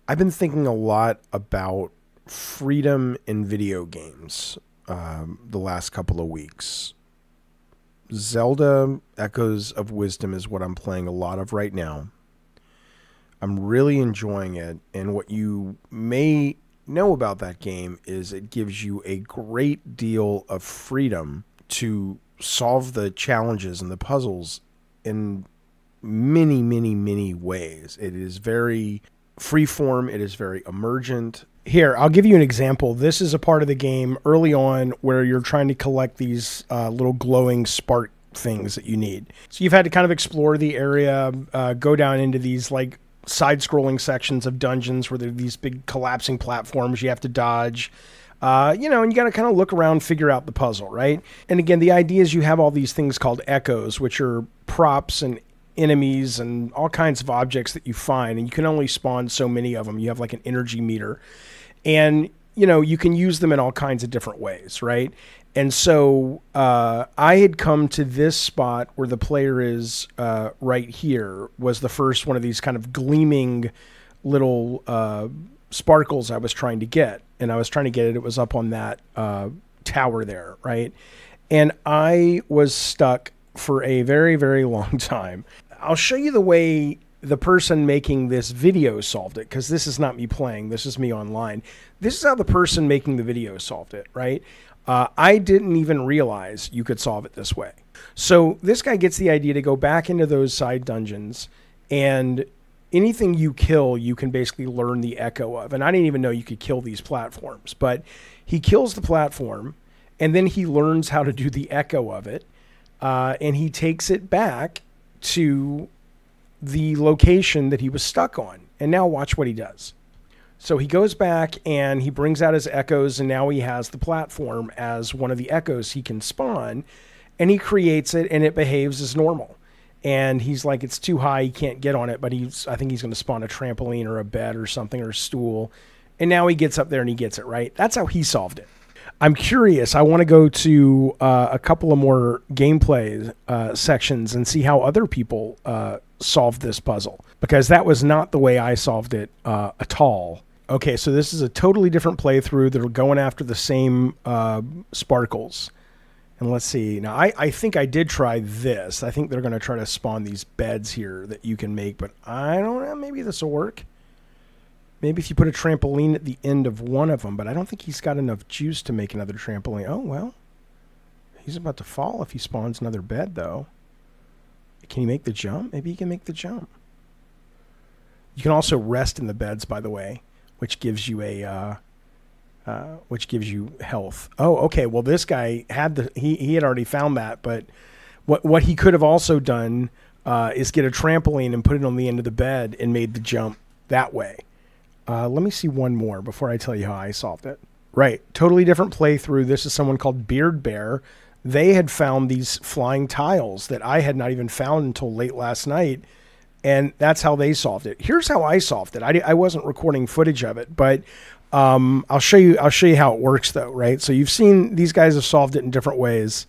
I've been thinking a lot about freedom in video games the last couple of weeks. Zelda Echoes of Wisdom is what I'm playing a lot of right now. I'm really enjoying it, and what you may know about that game is it gives you a great deal of freedom to solve the challenges and the puzzles in many, many, many ways. It is very freeform. It is very emergent. Here, I'll give you an example. This is a part of the game early on where you're trying to collect these little glowing spark things that you need. So you've had to kind of explore the area, go down into these like side-scrolling sections of dungeons where there are these big collapsing platforms you have to dodge. And you got to kind of look around, figure out the puzzle, right? And again, the idea is you have all these things called echoes, which are props and enemies and all kinds of objects that you find, and you can only spawn so many of them. You have like an energy meter, and you can use them in all kinds of different ways, right? And so I had come to this spot where the player is right here, was the first one of these kind of gleaming little sparkles I was trying to get, and I was trying to get it. It was up on that tower there, right? And I was stuck for a very, very long time. I'll show you the way the person making this video solved it, because this is not me playing. This is me online. This is how the person making the video solved it, right? I didn't even realize you could solve it this way. So this guy gets the idea to go back into those side dungeons, and anything you kill, you can basically learn the echo of. And I didn't even know you could kill these platforms, but he kills the platform, and then he learns how to do the echo of it, and he takes it back to the location that he was stuck on. And now watch what he does. So he goes back and he brings out his echoes, and now he has the platform as one of the echoes he can spawn, and he creates it, and it behaves as normal. And he's like, it's too high, he can't get on it, but I think he's going to spawn a trampoline or a bed or something, or a stool. And now he gets up there and he gets it, right? That's how he solved it. I'm curious. I want to go to a couple of more gameplay sections and see how other people solved this puzzle, because that was not the way I solved it at all. Okay, so this is a totally different playthrough that are going after the same sparkles. And let's see. Now, I think I did try this. I think they're going to try to spawn these beds here that you can make, but I don't know. Maybe this will work. Maybe if you put a trampoline at the end of one of them, but I don't think he's got enough juice to make another trampoline. Oh, well. He's about to fall if he spawns another bed, though. Can he make the jump? Maybe he can make the jump. You can also rest in the beds, by the way, which gives you health. Oh, okay. Well, this guy had he had already found that, but what he could have also done is get a trampoline and put it on the end of the bed and made the jump that way. Let me see one more before I tell you how I solved it. Right. Totally different playthrough. This is someone called Beard Bear. They had found these flying tiles that I had not even found until late last night. And that's how they solved it. Here's how I solved it. I wasn't recording footage of it, but I'll show you how it works though, right? So you've seen these guys have solved it in different ways.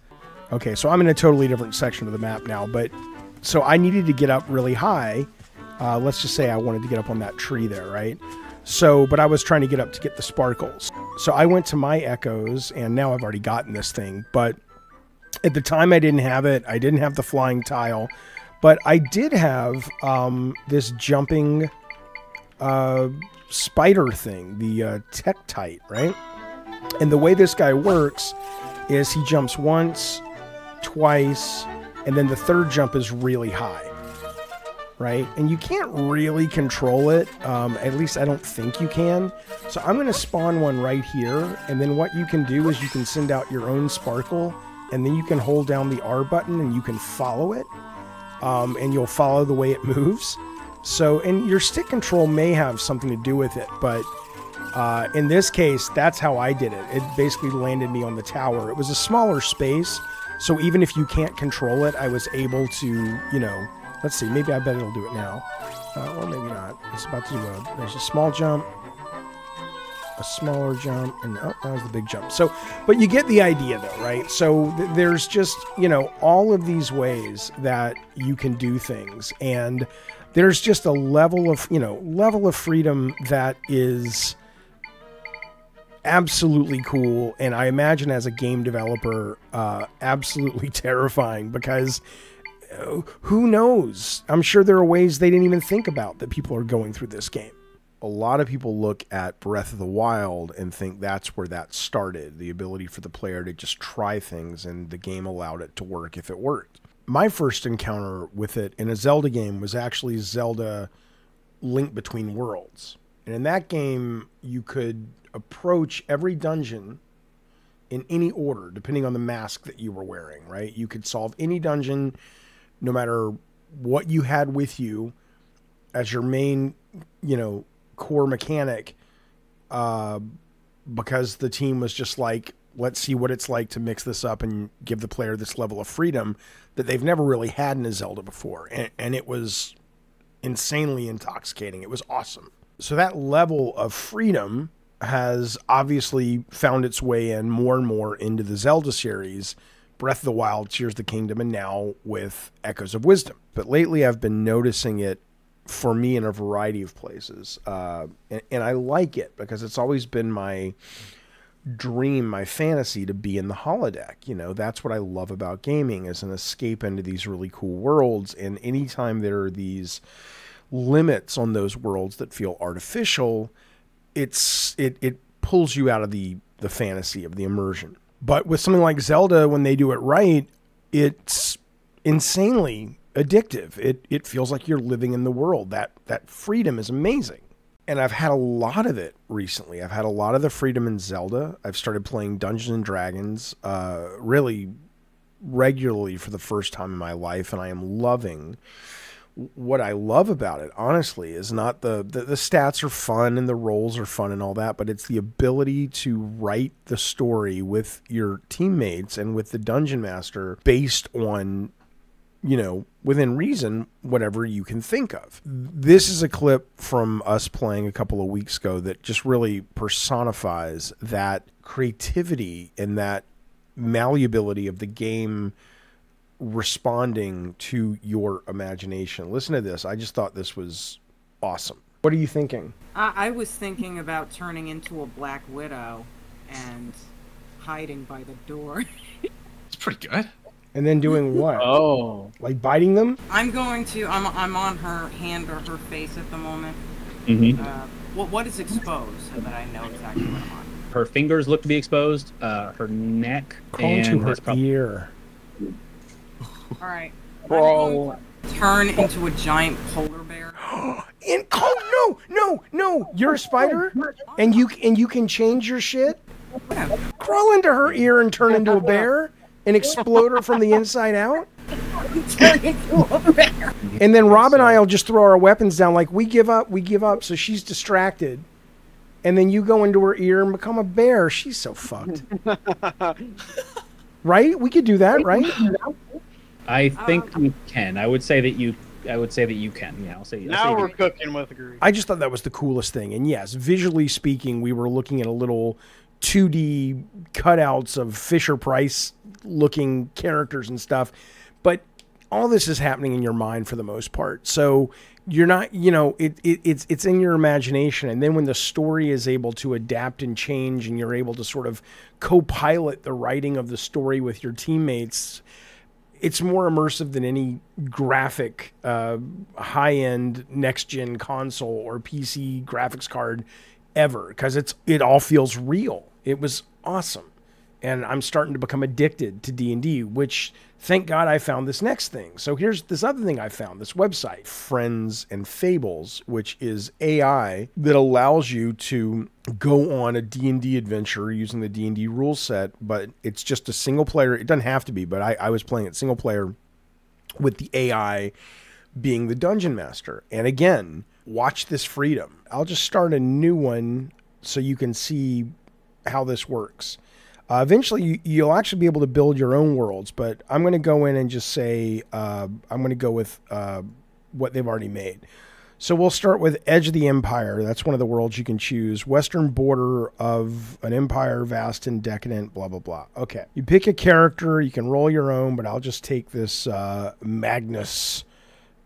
Okay, so I'm in a totally different section of the map now, but so I needed to get up really high. Let's just say I wanted to get up on that tree there, right? So, but I was trying to get up to get the sparkles. So I went to my echoes, and now I've already gotten this thing, but at the time I didn't have it. I didn't have the flying tile, but I did have this jumping spider thing, the Tektite, right? And the way this guy works is he jumps once, twice, and then the third jump is really high. Right? And you can't really control it. At least I don't think you can. So I'm going to spawn one right here. And then what you can do is you can send out your own sparkle. And then you can hold down the R button and you can follow it. And you'll follow the way it moves. So, and your stick control may have something to do with it. But in this case, that's how I did it. It basically landed me on the tower. It was a smaller space. So even if you can't control it, I was able to, let's see, maybe I bet it'll do it now. Or maybe not. It's about to do there's a small jump, a smaller jump, and oh, that was the big jump. So, but you get the idea though, right? So there's just, all of these ways that you can do things. And there's just a level of freedom that is absolutely cool, and I imagine as a game developer, absolutely terrifying, because who knows? I'm sure there are ways they didn't even think about that people are going through this game. A lot of people look at Breath of the Wild and think that's where that started, the ability for the player to just try things, and the game allowed it to work if it worked. My first encounter with it in a Zelda game was actually Zelda Link Between Worlds. And in that game, you could approach every dungeon in any order, depending on the mask that you were wearing, right? You could solve any dungeon, no matter what you had with you as your main, core mechanic, because the team was just like, let's see what it's like to mix this up and give the player this level of freedom that they've never really had in a Zelda before. And it was insanely intoxicating. It was awesome. So that level of freedom has obviously found its way in more and more into the Zelda series, Breath of the Wild, Tears of the Kingdom, and now with Echoes of Wisdom. But lately I've been noticing it for me in a variety of places. And I like it because it's always been my dream, my fantasy to be in the holodeck. That's what I love about gaming, is an escape into these really cool worlds. And anytime there are these limits on those worlds that feel artificial, it pulls you out of the fantasy of the immersion. But with something like Zelda, when they do it right, it's insanely addictive. It feels like you're living in the world. That freedom is amazing. And I've had a lot of it recently. I've had a lot of the freedom in Zelda. I've started playing Dungeons and Dragons really regularly for the first time in my life, and I am loving. What I love about it, honestly, is not the stats are fun and the roles are fun and all that, but it's the ability to write the story with your teammates and with the dungeon master based on, within reason, whatever you can think of. This is a clip from us playing a couple of weeks ago that just really personifies that creativity and that malleability of the game responding to your imagination. Listen to this. I just thought this was awesome. What are you thinking? I was thinking about turning into a Black Widow and hiding by the door. It's pretty good. And then doing what? Oh. Like biting them? I'm on her hand or her face at the moment. Mm-hmm. What is exposed so that I know exactly what I'm on? Her fingers look to be exposed, her neck, Crawl and into her ear. All right. Bro. Turn into a giant polar bear. No! You're a spider, and you can change your shit. Crawl into her ear and turn into a bear, and explode her from the inside out. Turn into a bear. And then Rob and I will just throw our weapons down, like we give up. So she's distracted, and then you go into her ear and become a bear. She's so fucked. Right? We could do that, right? I think you can. I would say that you can. Yeah, I'll say. Now we're cooking with grease. I just thought that was the coolest thing. And yes, visually speaking, we were looking at a little 2D cutouts of Fisher-Price looking characters and stuff. But all this is happening in your mind for the most part. So you're not, it's in your imagination. And then when the story is able to adapt and change, and you're able to sort of co-pilot the writing of the story with your teammates, it's more immersive than any graphic, high-end next-gen console or PC graphics card ever, because it all feels real. It was awesome. And I'm starting to become addicted to D&D, which, thank God, I found this next thing. So here's this other thing I found, this website, Friends and Fables, which is AI that allows you to go on a D&D adventure using the D&D rule set, but it's just a single player. It doesn't have to be, but I was playing it single player with the AI being the dungeon master. And again, watch this freedom. I'll just start a new one so you can see how this works. Eventually, you'll actually be able to build your own worlds, but I'm going to go in and just say I'm going to go with what they've already made. So we'll start with Edge of the Empire. That's one of the worlds you can choose. Western border of an empire, vast and decadent, blah, blah, blah. Okay. You pick a character. You can roll your own, but I'll just take this Magnus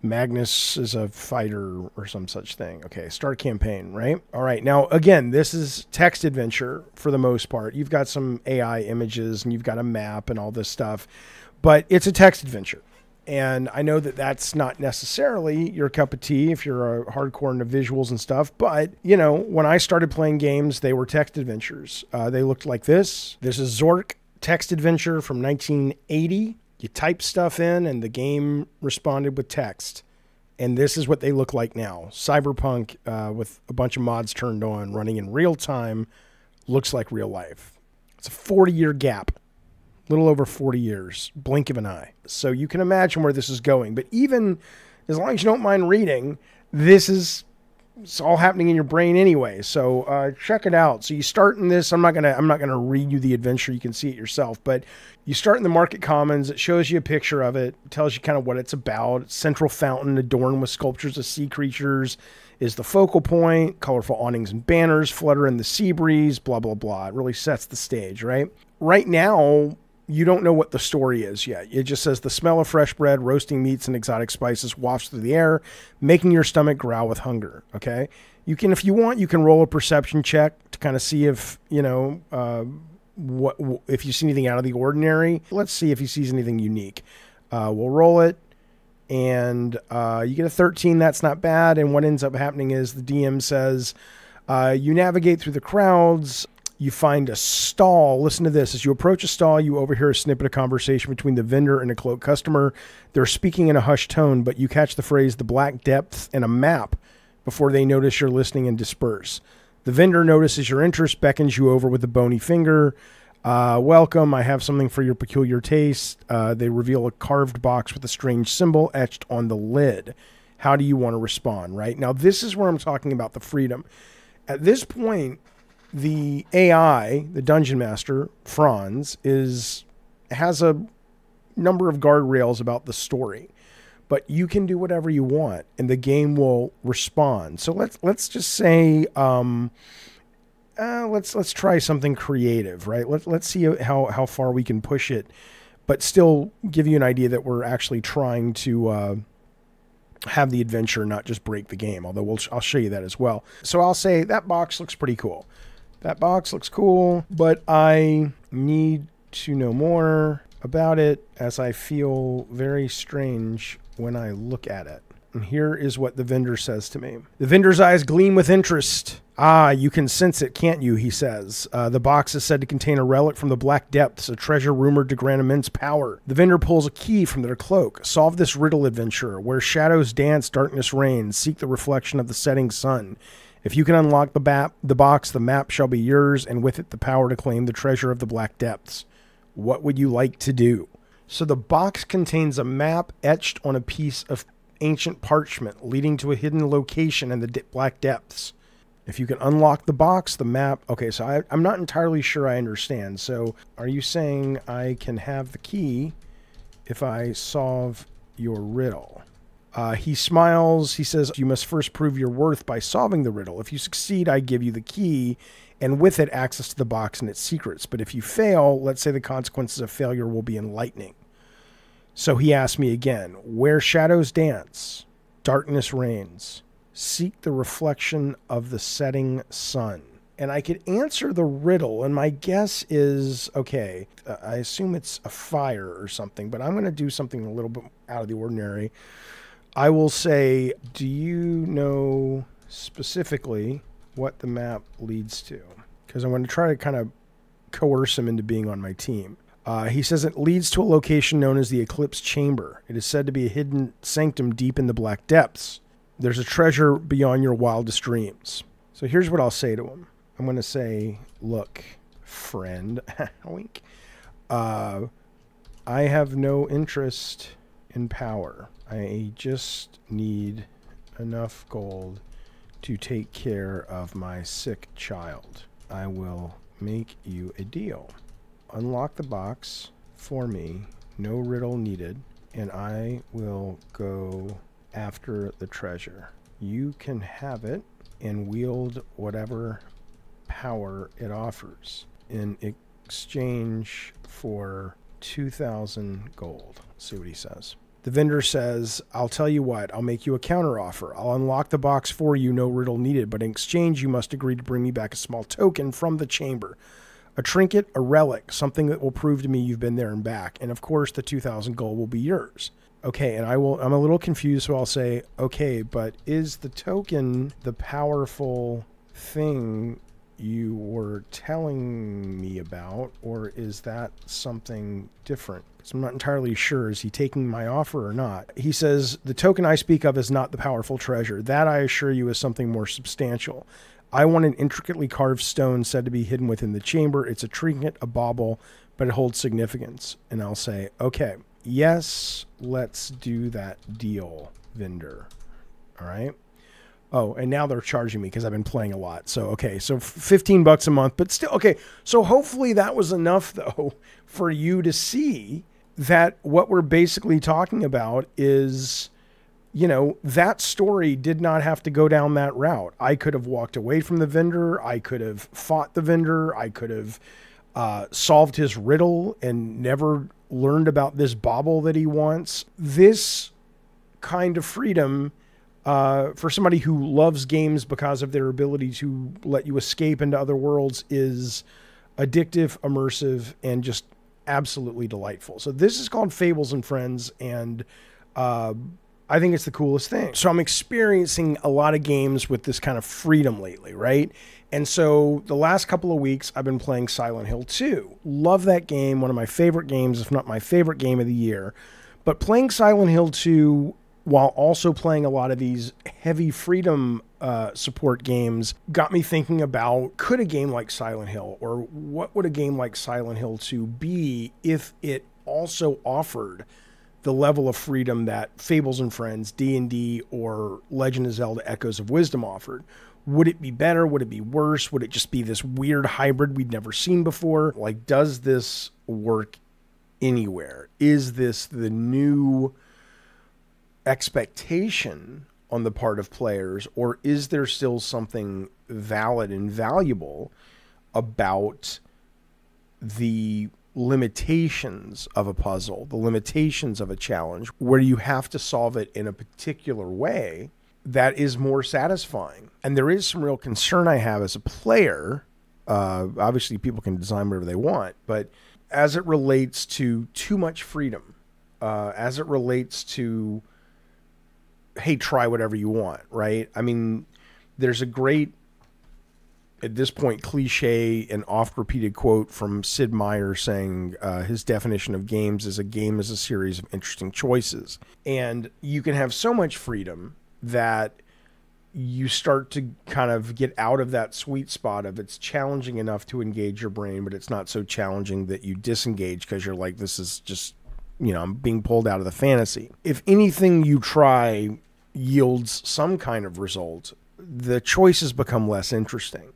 Magnus is a fighter or some such thing. Okay, start campaign, right? All right, now again, this is text adventure for the most part. You've got some AI images and you've got a map and all this stuff, but it's a text adventure. And I know that that's not necessarily your cup of tea if you're a hardcore into visuals and stuff. But, you know, when I started playing games, they were text adventures. They looked like this. This is Zork text adventure from 1980. You type stuff in and the game responded with text. And this is what they look like now. Cyberpunk with a bunch of mods turned on, running in real time. Looks like real life. It's a 40-year gap. Little over 40 years, blink of an eye. So you can imagine where this is going. But even as long as you don't mind reading, it's all happening in your brain anyway. So check it out. So you start in this. I'm not gonna read you the adventure. You can see it yourself. But you start in the Market Commons. It shows you a picture of it. It tells you kind of what it's about. Central fountain adorned with sculptures of sea creatures is the focal point. Colorful awnings and banners flutter in the sea breeze. Blah blah blah. It really sets the stage, right? Right now, you don't know what the story is yet. It just says the smell of fresh bread, roasting meats, and exotic spices wafts through the air, making your stomach growl with hunger. Okay, you can, if you want, you can roll a perception check to kind of see if if you see anything out of the ordinary. Let's see if he sees anything unique. We'll roll it, and you get a 13. That's not bad. And what ends up happening is the DM says you navigate through the crowds. You find a stall. Listen to this. As you approach a stall, you overhear a snippet of conversation between the vendor and a cloaked customer. They're speaking in a hushed tone, but you catch the phrase, the black depths, and a map before they notice you're listening and disperse. The vendor notices your interest, beckons you over with a bony finger. Welcome, I have something for your peculiar taste. They reveal a carved box with a strange symbol etched on the lid. How do you want to respond, right? Now, this is where I'm talking about the freedom. At this point, the AI, the Dungeon Master, Franz, has a number of guardrails about the story, but you can do whatever you want, and the game will respond. So let's just say let's try something creative, right? Let's see how far we can push it, but still give you an idea that we're actually trying to have the adventure, not just break the game. Although I'll show you that as well. So I'll say that box looks pretty cool. That box looks cool, but I need to know more about it as I feel very strange when I look at it. And here is what the vendor says to me. The vendor's eyes gleam with interest. Ah, you can sense it, can't you, he says. The box is said to contain a relic from the Black Depths, a treasure rumored to grant immense power. The vendor pulls a key from their cloak. Solve this riddle, adventurer. Where shadows dance, darkness reigns. Seek the reflection of the setting sun. If you can unlock the box, the map shall be yours, and with it the power to claim the treasure of the Black Depths. What would you like to do? So the box contains a map etched on a piece of ancient parchment leading to a hidden location in the Black Depths. If you can unlock the box, the map... Okay, so I'm not entirely sure I understand. So are you saying I can have the key if I solve your riddle? He smiles. He says, you must first prove your worth by solving the riddle. If you succeed, I give you the key, and with it, access to the box and its secrets. But if you fail, let's say the consequences of failure will be enlightening. So he asked me again, where shadows dance, darkness reigns. Seek the reflection of the setting sun. And I could answer the riddle, and my guess is, okay, I assume it's a fire or something, but I'm going to do something a little bit out of the ordinary. I will say, do you know specifically what the map leads to? Because I'm going to try to kind of coerce him into being on my team. He says it leads to a location known as the Eclipse Chamber. It is said to be a hidden sanctum deep in the Black Depths. There's a treasure beyond your wildest dreams. So here's what I'll say to him. I'm going to say, look, friend, wink. I have no interest in power. I just need enough gold to take care of my sick child. I will make you a deal. Unlock the box for me, no riddle needed, and I will go after the treasure. You can have it and wield whatever power it offers in exchange for 2,000 gold. Let's see what he says. The vendor says, I'll tell you what, I'll make you a counteroffer. I'll unlock the box for you, no riddle needed, but in exchange you must agree to bring me back a small token from the chamber. A trinket, a relic, something that will prove to me you've been there and back. And of course the 2,000 gold will be yours. Okay, and I'm a little confused, so I'll say, okay, but is the token the powerful thing you were telling me about, or is that something different? So I'm not entirely sure. Is he taking my offer or not? He says, the token I speak of is not the powerful treasure. That, I assure you, is something more substantial. I want an intricately carved stone said to be hidden within the chamber. It's a trinket, a bauble, but it holds significance. And I'll say, okay, yes, let's do that deal, vendor. All right. Oh, and now they're charging me because I've been playing a lot. So, okay, so $15 a month, but still, okay. So hopefully that was enough, though, for you to see that what we're basically talking about is, you know, that story did not have to go down that route. I could have walked away from the vendor. I could have fought the vendor. I could have solved his riddle and never learned about this bauble that he wants. This kind of freedom, for somebody who loves games because of their ability to let you escape into other worlds, is addictive, immersive, and just absolutely delightful. So this is called Fables and Friends, and I think it's the coolest thing. So I'm experiencing a lot of games with this kind of freedom lately, right? And so the last couple of weeks, I've been playing Silent Hill 2. Love that game, one of my favorite games, if not my favorite game of the year. But playing Silent Hill 2 while also playing a lot of these heavy freedom support games got me thinking about, could a game like Silent Hill, or what would a game like Silent Hill 2 be if it also offered the level of freedom that Fables and Friends, D&D, or Legend of Zelda Echoes of Wisdom offered? Would it be better? Would it be worse? Would it just be this weird hybrid we'd never seen before? Like, does this work anywhere? Is this the new expectation on the part of players, or is there still something valid and valuable about the limitations of a puzzle, the limitations of a challenge, where you have to solve it in a particular way that is more satisfying? And there is some real concern I have as a player. Obviously, people can design whatever they want, but as it relates to too much freedom, as it relates to, hey, try whatever you want, right? I mean, there's a great, at this point, cliche and oft-repeated quote from Sid Meier saying his definition of games is a game is a series of interesting choices. And you can have so much freedom that you start to kind of get out of that sweet spot of it's challenging enough to engage your brain, but it's not so challenging that you disengage because you're like, this is just, you know, I'm being pulled out of the fantasy. If anything you try yields some kind of result, the choices become less interesting.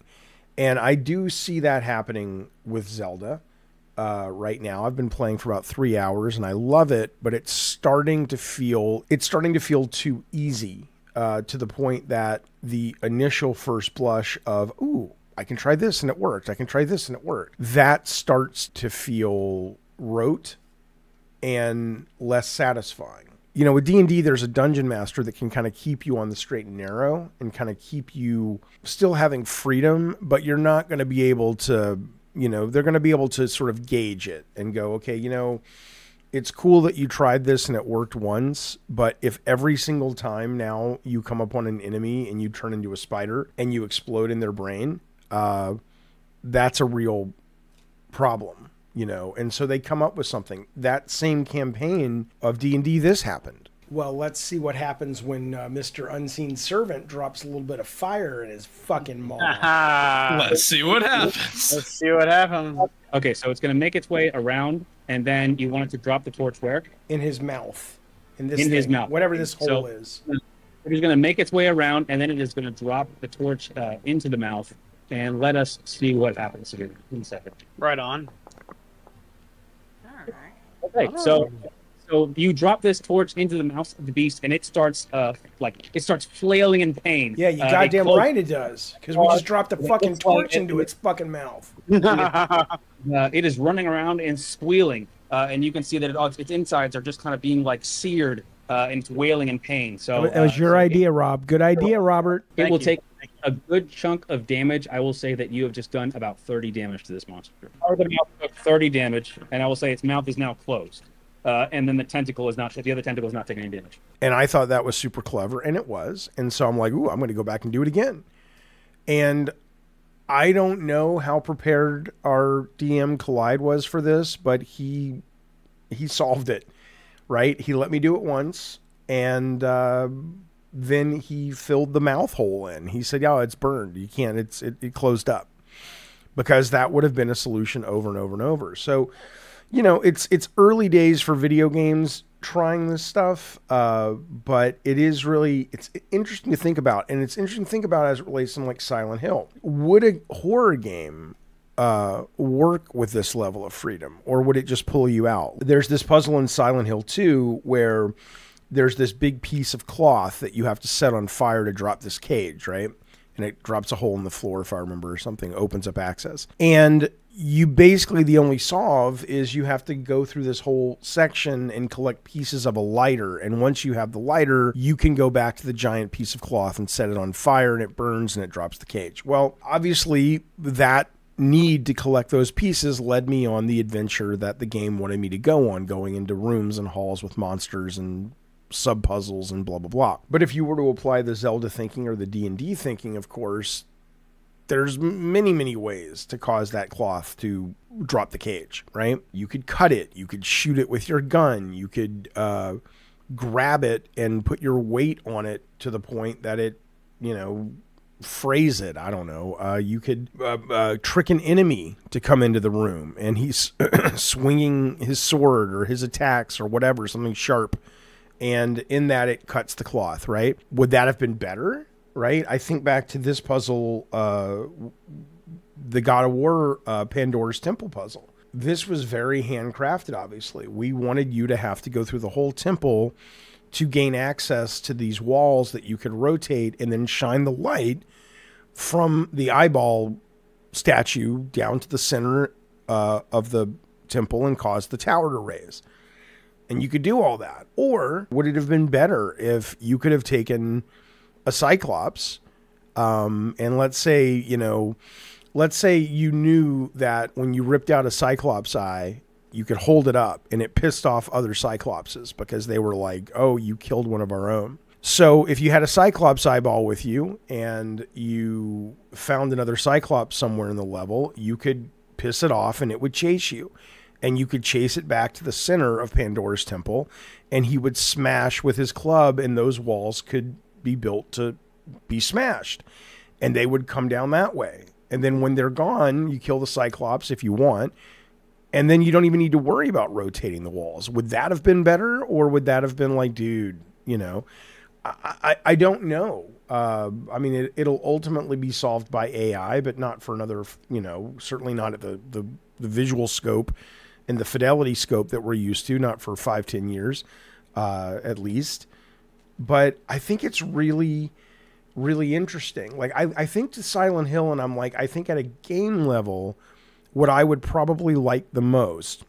And I do see that happening with Zelda right now. I've been playing for about 3 hours and I love it, but it's starting to feel too easy, to the point that the initial first blush of, ooh, I can try this and it worked. I can try this and it worked. That starts to feel rote and less satisfying. You know, with D&D, there's a dungeon master that can kind of keep you on the straight and narrow and kind of keep you still having freedom, but you're not going to be able to, you know, they're going to be able to sort of gauge it and go, okay, you know, it's cool that you tried this and it worked once, but if every single time now you come upon an enemy and you turn into a spider and you explode in their brain, that's a real problem. You know, and so they come up with something. That same campaign of D&D, this happened. Well, let's see what happens when Mr. Unseen Servant drops a little bit of fire in his fucking maw. Let's see what happens. Let's see what happens. Okay, so it's going to make its way around, and then you want it to drop the torch where? In his mouth. In his mouth. Whatever this hole is. It is going to make its way around, and then it is going to drop the torch into the mouth, and let us see what happens here in a second. Right on. Okay, so you drop this torch into the mouth of the beast, and it starts flailing in pain. Yeah, you goddamn right it does, because we just dropped the fucking torch into its fucking mouth. It is running around and squealing, and you can see that its insides are just kind of being like seared, and it's wailing in pain. So That was your idea, Rob. Good idea, Robert. it will take a good chunk of damage. I will say that you have just done about 30 damage to this monster. Part of the mouth took 30 damage, and I will say its mouth is now closed. And then the other tentacle is not taking any damage. And I thought that was super clever, and it was. And so I'm like, ooh, I'm going to go back and do it again. And I don't know how prepared our DM Collide was for this, but he solved it, right? He let me do it once, and then he filled the mouth hole in. He said, yeah, it's burned. You can't, it closed up. Because that would have been a solution over and over and over. So, you know, it's early days for video games trying this stuff, but it's interesting to think about, and it's interesting to think about as it relates to like Silent Hill. Would a horror game work with this level of freedom, or would it just pull you out? There's this puzzle in Silent Hill 2 where there's this big piece of cloth that you have to set on fire to drop this cage, right? And it drops a hole in the floor, if I remember, or something, opens up access. And you basically, the only solve is you have to go through this whole section and collect pieces of a lighter. And once you have the lighter, you can go back to the giant piece of cloth and set it on fire, and it burns and it drops the cage. Well, obviously, that need to collect those pieces led me on the adventure that the game wanted me to go on, going into rooms and halls with monsters and sub-puzzles and blah, blah, blah. But if you were to apply the Zelda thinking or the D&D thinking, of course, there's many, many ways to cause that cloth to drop the cage, right? You could cut it. You could shoot it with your gun. You could grab it and put your weight on it to the point that it, you know, phrase it. I don't know. You could trick an enemy to come into the room and he's swinging his sword or his attacks or whatever, something sharp. And in that, it cuts the cloth, right? Would that have been better, right? I think back to this puzzle, the God of War Pandora's Temple puzzle. This was very handcrafted, obviously. We wanted you to have to go through the whole temple to gain access to these walls that you could rotate and then shine the light from the eyeball statue down to the center of the temple and cause the tower to raise. And you could do all that. Or would it have been better if you could have taken a Cyclops, and let's say you knew that when you ripped out a Cyclops eye, you could hold it up and it pissed off other Cyclopses because they were like, oh, you killed one of our own. So if you had a Cyclops eyeball with you and you found another Cyclops somewhere in the level, you could piss it off and it would chase you. And you could chase it back to the center of Pandora's Temple, and he would smash with his club, and those walls could be built to be smashed. And they would come down that way. And then when they're gone, you kill the Cyclops if you want, and then you don't even need to worry about rotating the walls. Would that have been better, or would that have been like, dude, you know? I don't know. I mean, it'll ultimately be solved by AI, but not for another, you know, certainly not at the visual scope and the fidelity scope that we're used to, not for 5-10 years, at least. But I think it's really, really interesting. Like, I think to Silent Hill, and I'm like, I think at a game level, what I would probably like the most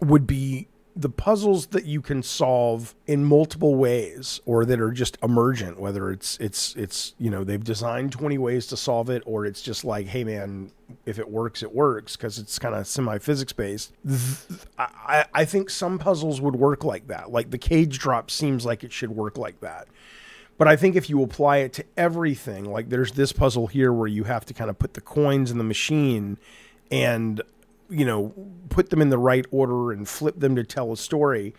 would be the puzzles that you can solve in multiple ways, or that are just emergent, whether it's you know, they've designed 20 ways to solve it, or it's just like, hey man, if it works, it works, because it's kind of semi-physics based. I think some puzzles would work like that. Like the cage drop seems like it should work like that. But I think if you apply it to everything, like there's this puzzle here where you have to kind of put the coins in the machine and, you know, put them in the right order and flip them to tell a story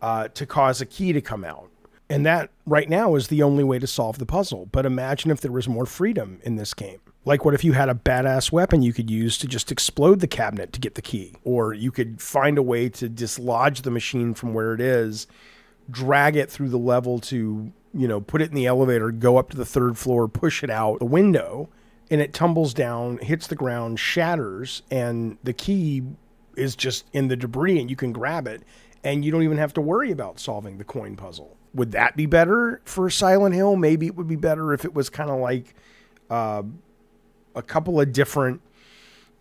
to cause a key to come out. And that right now is the only way to solve the puzzle. But imagine if there was more freedom in this game. Like what if you had a badass weapon you could use to just explode the cabinet to get the key? Or you could find a way to dislodge the machine from where it is, drag it through the level to, you know, put it in the elevator, go up to the 3rd floor, push it out the window, and it tumbles down, hits the ground, shatters, and the key is just in the debris and you can grab it and you don't even have to worry about solving the coin puzzle. Would that be better for Silent Hill? Maybe it would be better if it was kind of like a couple of different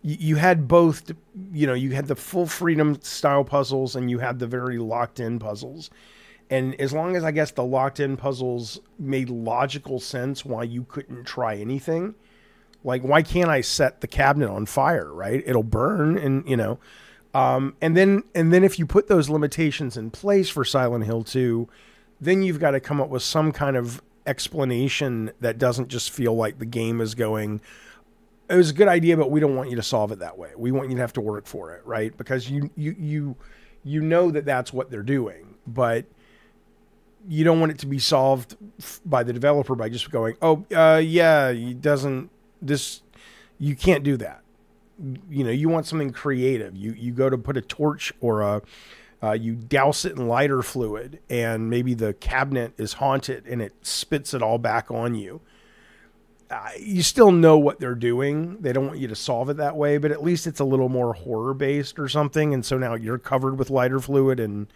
you had both, you had the full freedom style puzzles and you had the very locked in puzzles. And as long as I guess the locked in puzzles made logical sense why you couldn't try anything, like why can't I set the cabinet on fire, right? It'll burn. And, and then if you put those limitations in place for Silent Hill 2, then you've got to come up with some kind of explanation that doesn't just feel like the game is going, it was a good idea, but we don't want you to solve it that way. We want you to have to work for it, right? Because you know that that's what they're doing, but you don't want it to be solved by the developer by just going, yeah, you can't do that. You want something creative. You go to put a torch or you douse it in lighter fluid and maybe the cabinet is haunted and it spits it all back on you. You still know what they're doing. They don't want you to solve it that way, but at least it's a little more horror based or something. And so now you're covered with lighter fluid and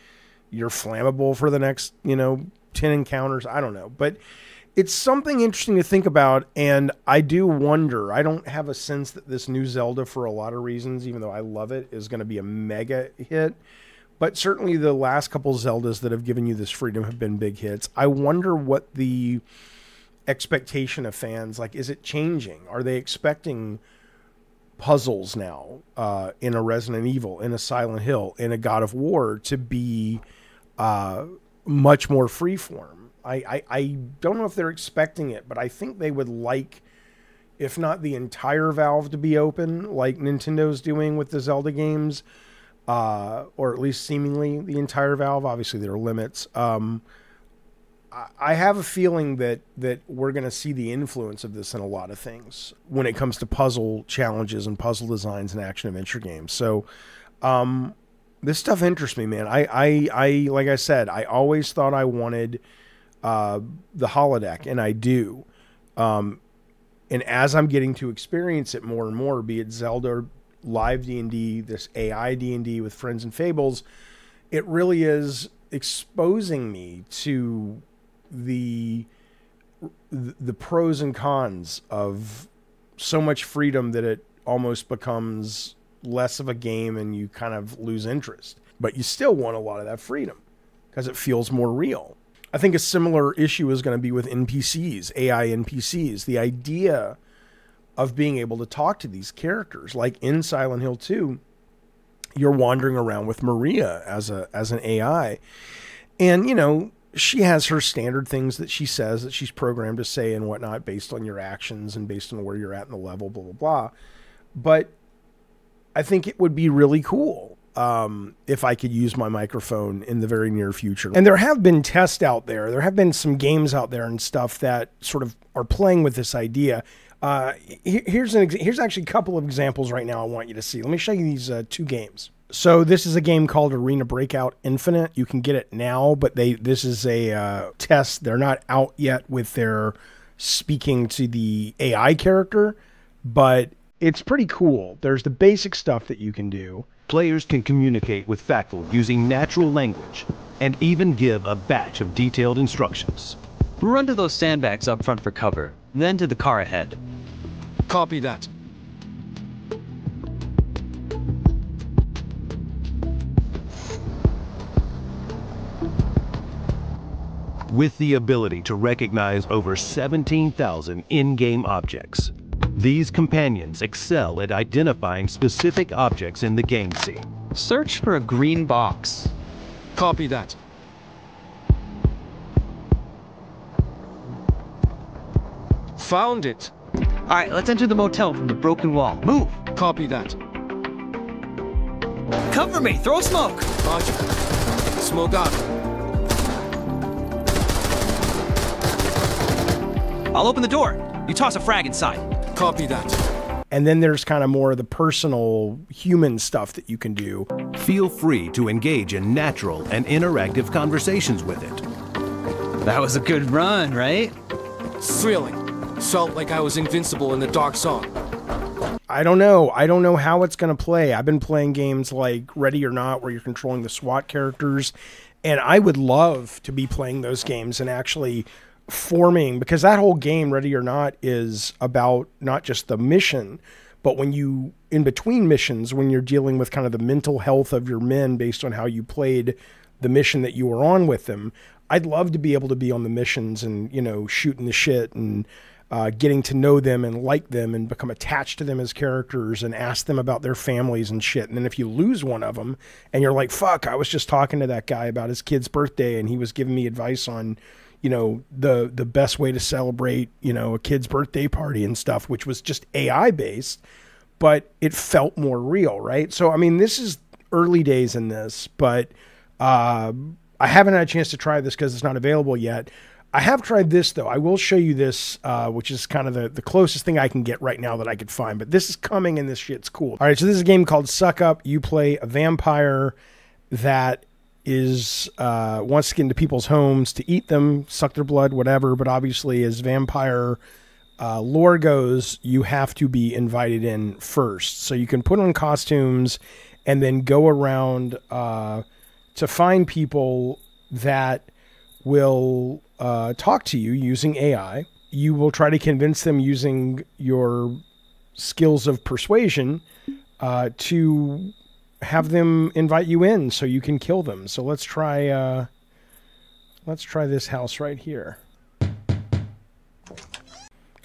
you're flammable for the next, 10 encounters. I don't know, but it's something interesting to think about. And I do wonder, I don't have a sense that this new Zelda, for a lot of reasons, even though I love it, is going to be a mega hit. But certainly the last couple Zeldas that have given you this freedom have been big hits. I wonder what the expectation of fans, like, is it changing? Are they expecting puzzles now in a Resident Evil, in a Silent Hill, in a God of War to be much more freeform? I don't know if they're expecting it, but I think they would like, if not the entire valve to be open, like Nintendo's doing with the Zelda games, or at least seemingly the entire valve. Obviously, there are limits. I have a feeling that we're going to see the influence of this in a lot of things when it comes to puzzle challenges and puzzle designs and action adventure games. So, this stuff interests me, man. I like I said, I always thought I wanted the holodeck, and I do. And as I'm getting to experience it more and more, be it Zelda, live D&D, this AI D&D with Friends and Fables, it really is exposing me to the pros and cons of so much freedom that it almost becomes less of a game and you kind of lose interest. But you still want a lot of that freedom because it feels more real. I think a similar issue is going to be with NPCs, AI NPCs. The idea of being able to talk to these characters, like in Silent Hill 2, you're wandering around with Maria as an AI, and she has her standard things that she says that she's programmed to say and whatnot based on your actions and based on where you're at in the level, blah, blah, blah. But I think it would be really cool if I could use my microphone in the very near future. And there have been tests out there. There have been some games out there and stuff that sort of are playing with this idea. Here's actually a couple of examples right now I want you to see. Let me show you these two games. So this is a game called Arena Breakout Infinite. You can get it now, but this is a test. They're not out yet with their speaking to the AI character, but it's pretty cool. There's the basic stuff that you can do. Players can communicate with Factful using natural language and even give a batch of detailed instructions. Run to those sandbags up front for cover, then to the car ahead. Copy that. With the ability to recognize over 17,000 in-game objects, these companions excel at identifying specific objects in the game scene. Search for a green box. Copy that. Found it. Alright, let's enter the motel from the broken wall. Move! Copy that. Cover me! Throw smoke! Roger. Smoke out. I'll open the door. You toss a frag inside. Copy that. And then there's kind of more of the personal human stuff that you can do. Feel free to engage in natural and interactive conversations with it. That was a good run, right? Thrilling. Felt like I was invincible in the dark zone. I don't know. I don't know how it's going to play. I've been playing games like Ready or Not where you're controlling the SWAT characters, and I would love to be playing those games and actually forming, because that whole game, Ready or Not, is about not just the mission, But when you, in between missions, when you're dealing with kind of the mental health of your men based on how you played the mission that you were on with them, I'd love to be able to be on the missions and, you know, shooting the shit and getting to know them and like them and become attached to them as characters and ask them about their families and shit. And then if you lose one of them and you're like, fuck, I was just talking to that guy about his kid's birthday and he was giving me advice on, you know, the best way to celebrate, you know, a kid's birthday party and stuff, which was just AI based, but it felt more real, right? So, I mean, this is early days in this, but I haven't had a chance to try this because it's not available yet. I have tried this, though. I will show you this, which is kind of the closest thing I can get right now that I could find. But this is coming, and this shit's cool. All right, so this is a game called Suck Up. You play a vampire that is wants to get into people's homes to eat them, suck their blood, whatever. But obviously, as vampire lore goes, you have to be invited in first. So you can put on costumes and then go around to find people that will talk to you using AI. You will try to convince them using your skills of persuasion to have them invite you in so you can kill them. So let's try this house right here.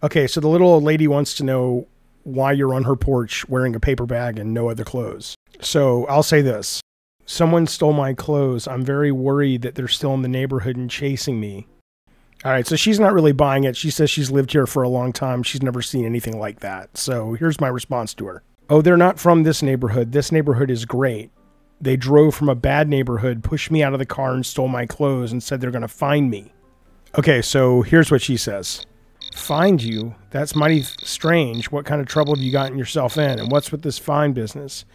Okay, so the little old lady wants to know why you're on her porch wearing a paper bag and no other clothes. So I'll say this. Someone stole my clothes. I'm very worried that they're still in the neighborhood and chasing me. All right, so she's not really buying it. She says she's lived here for a long time. She's never seen anything like that. So here's my response to her. Oh, they're not from this neighborhood. This neighborhood is great. They drove from a bad neighborhood, pushed me out of the car and stole my clothes and said they're going to find me. Okay, so here's what she says. Find you? That's mighty strange. What kind of trouble have you gotten yourself in? And what's with this fine business?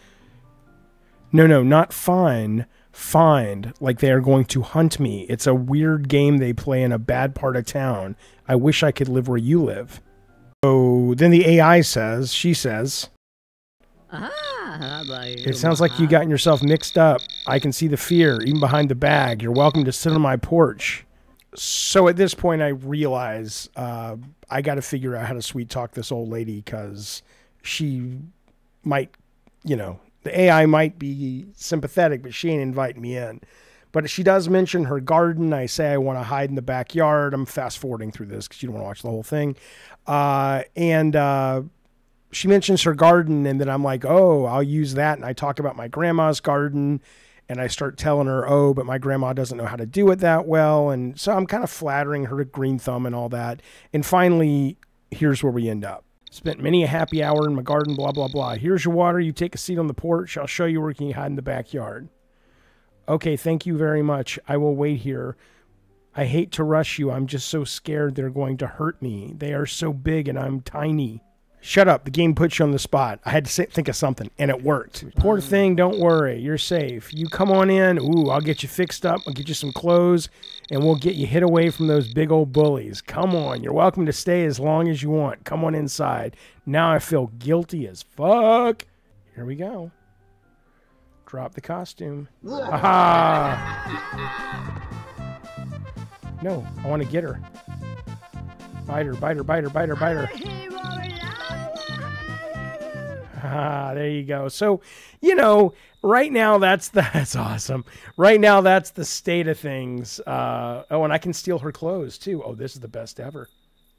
No, not fine. Find, like they are going to hunt me. It's a weird game they play in a bad part of town. I wish I could live where you live. So then the AI says, she says, it sounds like you gotten yourself mixed up. I can see the fear, even behind the bag. You're welcome to sit on my porch. So at this point, I realize I got to figure out how to sweet talk this old lady because she might, you know, the AI might be sympathetic, but she ain't inviting me in. But she does mention her garden. I say I want to hide in the backyard. I'm fast forwarding through this because you don't want to watch the whole thing. And she mentions her garden, and then I'm like, oh, I'll use that. And I talk about my grandma's garden, and I start telling her, oh, but my grandma doesn't know how to do it that well. And so I'm kind of flattering her green thumb and all that. And finally, here's where we end up. Spent many a happy hour in my garden, blah, blah, blah. Here's your water. You take a seat on the porch. I'll show you where you can hide in the backyard. Okay, thank you very much. I will wait here. I hate to rush you. I'm just so scared they're going to hurt me. They are so big and I'm tiny. Shut up. The game puts you on the spot. I had to think of something, and it worked. Poor thing, don't worry. You're safe. You come on in. Ooh, I'll get you fixed up. I'll get you some clothes, and we'll get you hid away from those big old bullies. Come on. You're welcome to stay as long as you want. Come on inside. Now I feel guilty as fuck. Here we go. Drop the costume. Aha! No, I want to get her. Bite her, bite her, bite her, bite her, bite her. Ah, there you go. So, you know, right now that's awesome. Right now that's the state of things. Oh, and I can steal her clothes too. Oh, this is the best ever.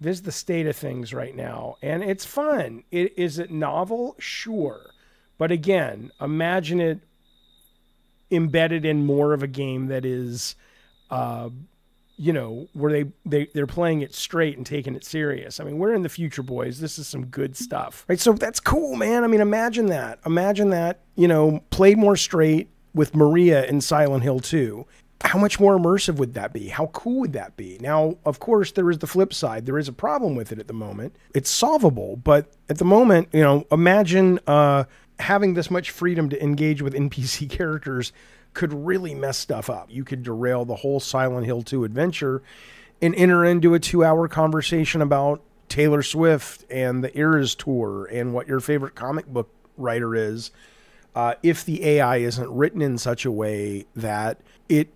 This is the state of things right now, and it's fun. Is it novel? Sure, but again, imagine it embedded in more of a game that is, you know, where they're playing it straight and taking it serious. I mean, we're in the future, boys. This is some good stuff, right? So that's cool, man. I mean, imagine that, you know, played more straight with Maria in Silent Hill 2. How much more immersive would that be? How cool would that be? Now, of course, there is the flip side. There is a problem with it at the moment. It's solvable, but at the moment, you know, imagine having this much freedom to engage with NPC characters could really mess stuff up. You could derail the whole Silent Hill 2 adventure and enter into a 2-hour conversation about Taylor Swift and the Eras Tour and what your favorite comic book writer is, if the AI isn't written in such a way that it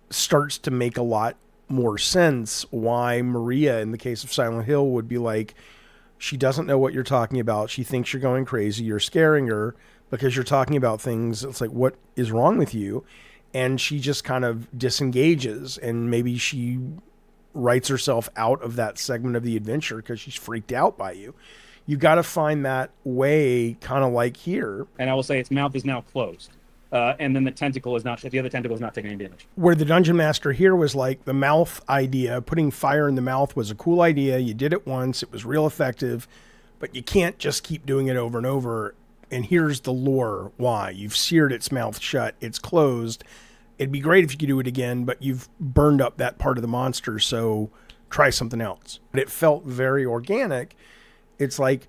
starts to make a lot more sense why Maria, in the case of Silent Hill, would be like, She doesn't know what you're talking about. She thinks you're going crazy. You're scaring her because you're talking about things. It's like, what is wrong with you? And she just kind of disengages, and maybe she writes herself out of that segment of the adventure because she's freaked out by you. You got to find that way, kind of like here. And I will say its mouth is now closed. And then the tentacle is not, the other tentacle is not taking any damage. Where the dungeon master here was like, the mouth idea, putting fire in the mouth was a cool idea. You did it once, it was real effective, but you can't just keep doing it over and over. And here's the lore why. You've seared its mouth shut, it's closed. It'd be great if you could do it again, but you've burned up that part of the monster, so try something else. But it felt very organic. It's like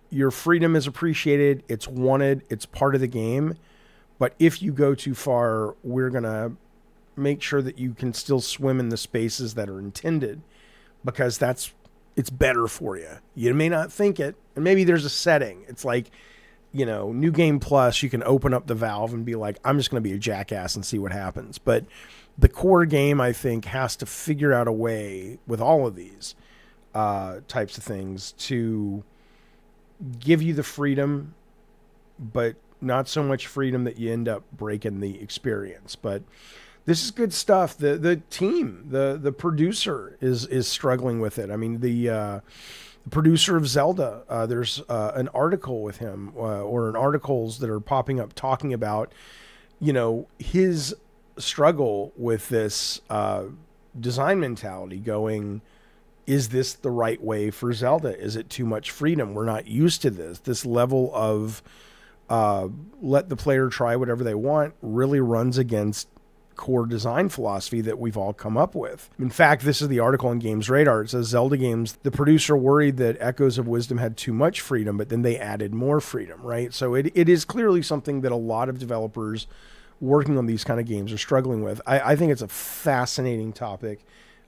your freedom is appreciated, it's wanted, it's part of the game. But if you go too far, we're going to make sure that you can still swim in the spaces that are intended, because it's better for you. You may not think it, and maybe there's a setting. It's like, you know, New Game Plus, you can open up the valve and be like, I'm just going to be a jackass and see what happens. But the core game, I think, has to figure out a way with all of these types of things to give you the freedom, but not so much freedom that you end up breaking the experience. But this is good stuff. The team, the producer is struggling with it. I mean, the producer of Zelda, there's an article with him or an articles that are popping up talking about, you know, his struggle with this design mentality, going, is this the right way for Zelda? Is it too much freedom? We're not used to this level of let the player try whatever they want really runs against core design philosophy that we've all come up with. In fact, this is the article on Games Radar. It says Zelda games, the producer worried that Echoes of Wisdom had too much freedom, but then they added more freedom, right? So it is clearly something that a lot of developers working on these kind of games are struggling with. I think it's a fascinating topic.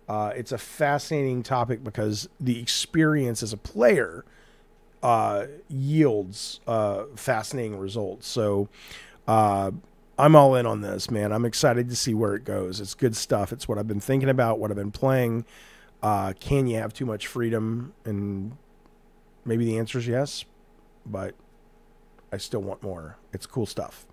It's a fascinating topic because the experience as a player yields fascinating results. So I'm all in on this, man. I'm excited to see where it goes. It's good stuff. It's what I've been thinking about, what I've been playing. Can you have too much freedom? And maybe the answer is yes, but I still want more. It's cool stuff.